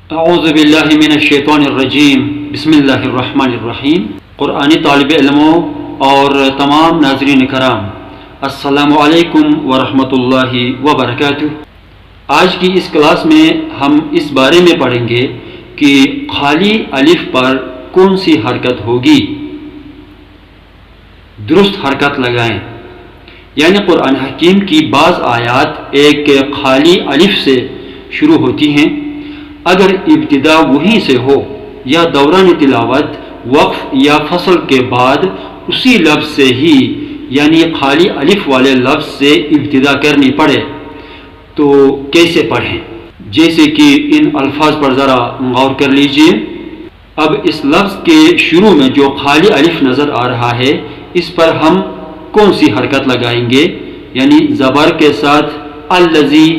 اعوذ باللہ من الشیطان الرجیم، بسم اللہ الرحمن الرحیم۔ قرآنی طالب علموں اور تمام ناظرین کرام، السلام علیکم ورحمۃ اللہ وبرکاتہ۔ آج کی اس کلاس میں ہم اس بارے میں پڑھیں گے کہ خالی الف پر کون سی حرکت ہوگی۔ درست حرکت لگائیں، یعنی قرآن حکیم کی بعض آیات ایک خالی الف سے شروع ہوتی ہیں، اگر ابتدا وہیں سے ہو یا دوران تلاوت وقف یا فصل کے بعد اسی لفظ سے ہی یعنی خالی الف والے لفظ سے ابتدا کرنی پڑے تو کیسے پڑھیں؟ جیسے کہ ان الفاظ پر ذرا غور کر لیجئے۔ اب اس لفظ کے شروع میں جو خالی الف نظر آ رہا ہے، اس پر ہم کون سی حرکت لگائیں گے؟ یعنی زبر کے ساتھ الذی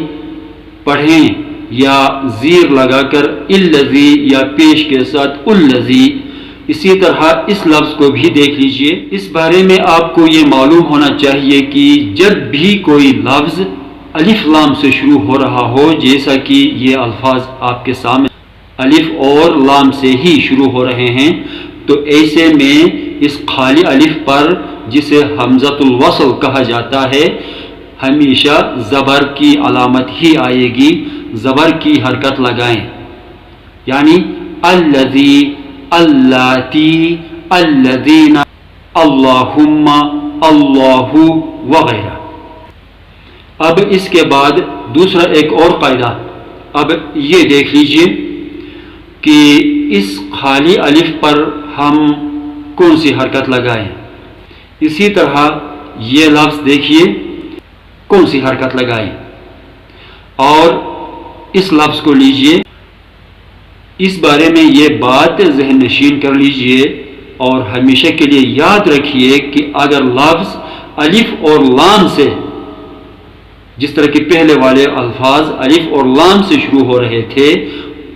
پڑھیں یا زیر لگا کر الذی یا پیش کے ساتھ الذی۔ اسی طرح اس لفظ کو بھی دیکھ لیجئے۔ اس بارے میں آپ کو یہ معلوم ہونا چاہیے کہ جب بھی کوئی لفظ الف لام سے شروع ہو رہا ہو، جیسا کہ یہ الفاظ آپ کے سامنے الف اور لام سے ہی شروع ہو رہے ہیں، تو ایسے میں اس خالی الف پر جسے حمزۃ الوصل کہا جاتا ہے، ہمیشہ زبر کی علامت ہی آئے گی، زبر کی حرکت لگائیں، یعنی الذی، اللاتی، الذین، اللہم، اللہ وغیرہ۔ اب اس کے بعد دوسرا ایک اور قاعدہ، اب یہ دیکھ لیجئے کہ اس خالی الف پر ہم کون سی حرکت لگائیں۔ اسی طرح یہ لفظ دیکھیے کون سی حرکت لگائیں، اور اس لفظ کو لیجئے۔ اس بارے میں یہ بات ذہن نشین کر لیجئے اور ہمیشہ کے لیے یاد رکھیے کہ اگر لفظ الف اور لام سے، جس طرح کہ پہلے والے الفاظ الف اور لام سے شروع ہو رہے تھے،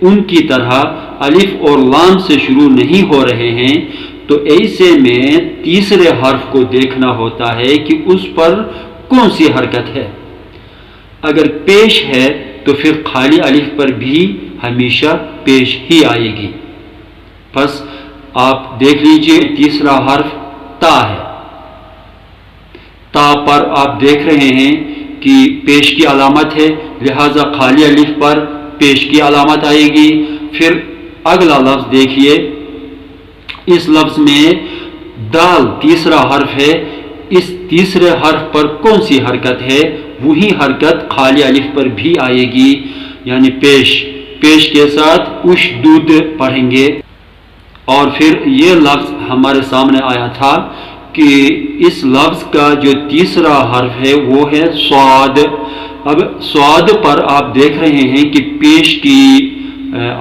ان کی طرح الف اور لام سے شروع نہیں ہو رہے ہیں، تو ایسے میں تیسرے حرف کو دیکھنا ہوتا ہے کہ اس پر کون سی حرکت ہے۔ اگر پیش ہے تو پھر خالی الف پر بھی ہمیشہ پیش ہی آئے گی۔ بس آپ دیکھ لیجئے تیسرا حرف تا ہے، تا پر آپ دیکھ رہے ہیں کہ پیش کی علامت ہے، لہذا خالی الف پر پیش کی علامت آئے گی۔ پھر اگلا لفظ دیکھیے، اس لفظ میں دال تیسرا حرف ہے، اس تیسرے حرف پر کون سی حرکت ہے؟ وہی حرکت خالی الف پر بھی آئے گی، یعنی پیش کے ساتھ اشدود پڑھیں گے۔ اور پھر یہ لفظ ہمارے سامنے آیا تھا کہ اس لفظ کا جو تیسرا حرف ہے وہ ہے صاد۔ اب صاد پر آپ دیکھ رہے ہیں کہ پیش کی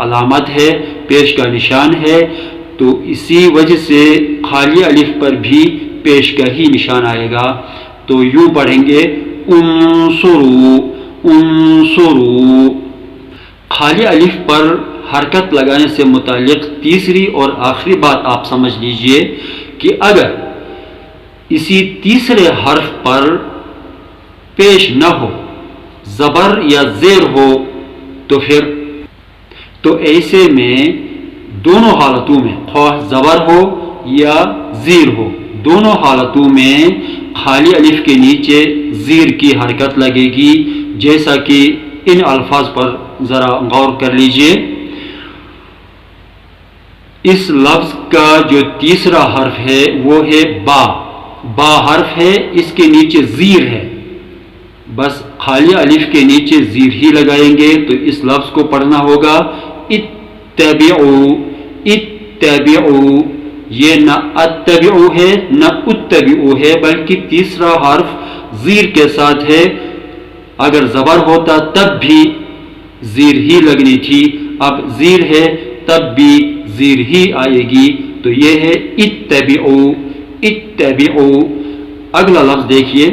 علامت ہے، پیش کا نشان ہے، تو اسی وجہ سے خالی الف پر بھی پیش کا ہی نشان آئے گا، تو یوں پڑھیں گے انصروا، انصروا۔ خالی الف پر حرکت لگانے سے متعلق تیسری اور آخری بات آپ سمجھ لیجئے کہ اگر اسی تیسرے حرف پر پیش نہ ہو، زبر یا زیر ہو، تو ایسے میں دونوں حالتوں میں، خواہ زبر ہو یا زیر ہو، دونوں حالتوں میں خالی الف کے نیچے زیر کی حرکت لگے گی، جیسا کہ ان الفاظ پر ذرا غور کر لیجئے۔ اس لفظ کا جو تیسرا حرف ہے وہ ہے با، با حرف ہے، اس کے نیچے زیر ہے، بس خالی الف کے نیچے زیر ہی لگائیں گے، تو اس لفظ کو پڑھنا ہوگا اتبعوا، اتبعوا۔ یہ نہ اتبعوا ہے نہ اتبعوا ہے، بلکہ تیسرا حرف زیر کے ساتھ ہے۔ اگر زبر ہوتا تب بھی زیر ہی لگنی تھی، اب زیر ہے تب بھی زیر ہی آئے گی، تو یہ ہے اتبعوا، اتبعوا۔ اگلا لفظ دیکھیے،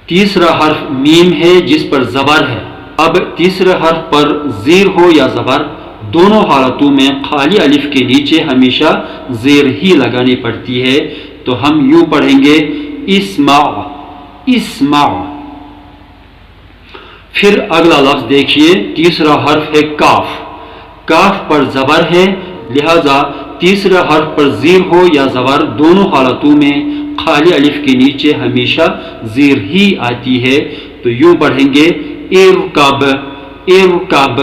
تیسرا حرف میم ہے جس پر زبر ہے۔ اب تیسرے حرف پر زیر ہو یا زبر، دونوں حالتوں میں خالی الف کے نیچے ہمیشہ زیر ہی لگانی پڑتی ہے، تو ہم یوں پڑھیں گے اسمع، اسمع۔ پھر اگلا لفظ دیکھیے، تیسرا حرف ہے کاف، کاف پر زبر ہے، لہذا تیسرا حرف پر زیر ہو یا زبر، دونوں حالتوں میں خالی الف کے نیچے ہمیشہ زیر ہی آتی ہے، تو یوں پڑھیں گے ارکب ارکب۔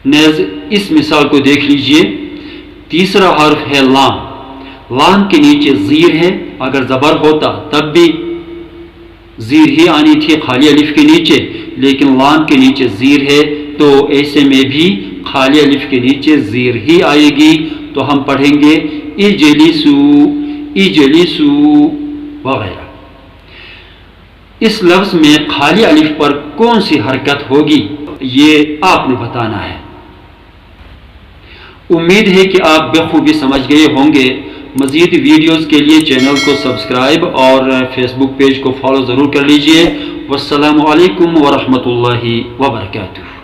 نیز اس مثال کو دیکھ لیجئے، تیسرا حرف ہے لام، لام کے نیچے زیر ہے، اگر زبر ہوتا تب بھی زیر ہی آنی تھی خالی الف کے نیچے، لیکن لام کے نیچے زیر ہے تو ایسے میں بھی خالی الف کے نیچے زیر ہی آئے گی، تو ہم پڑھیں گے اجلسو اجلسو وغیرہ۔ اس لفظ میں خالی الف پر کون سی حرکت ہوگی یہ آپ نے بتانا ہے۔ امید ہے کہ آپ بخوبی سمجھ گئے ہوں گے۔ مزید ویڈیوز کے لیے چینل کو سبسکرائب اور فیس بک پیج کو فالو ضرور کر لیجئے۔ والسلام علیکم ورحمۃ اللہ وبرکاتہ۔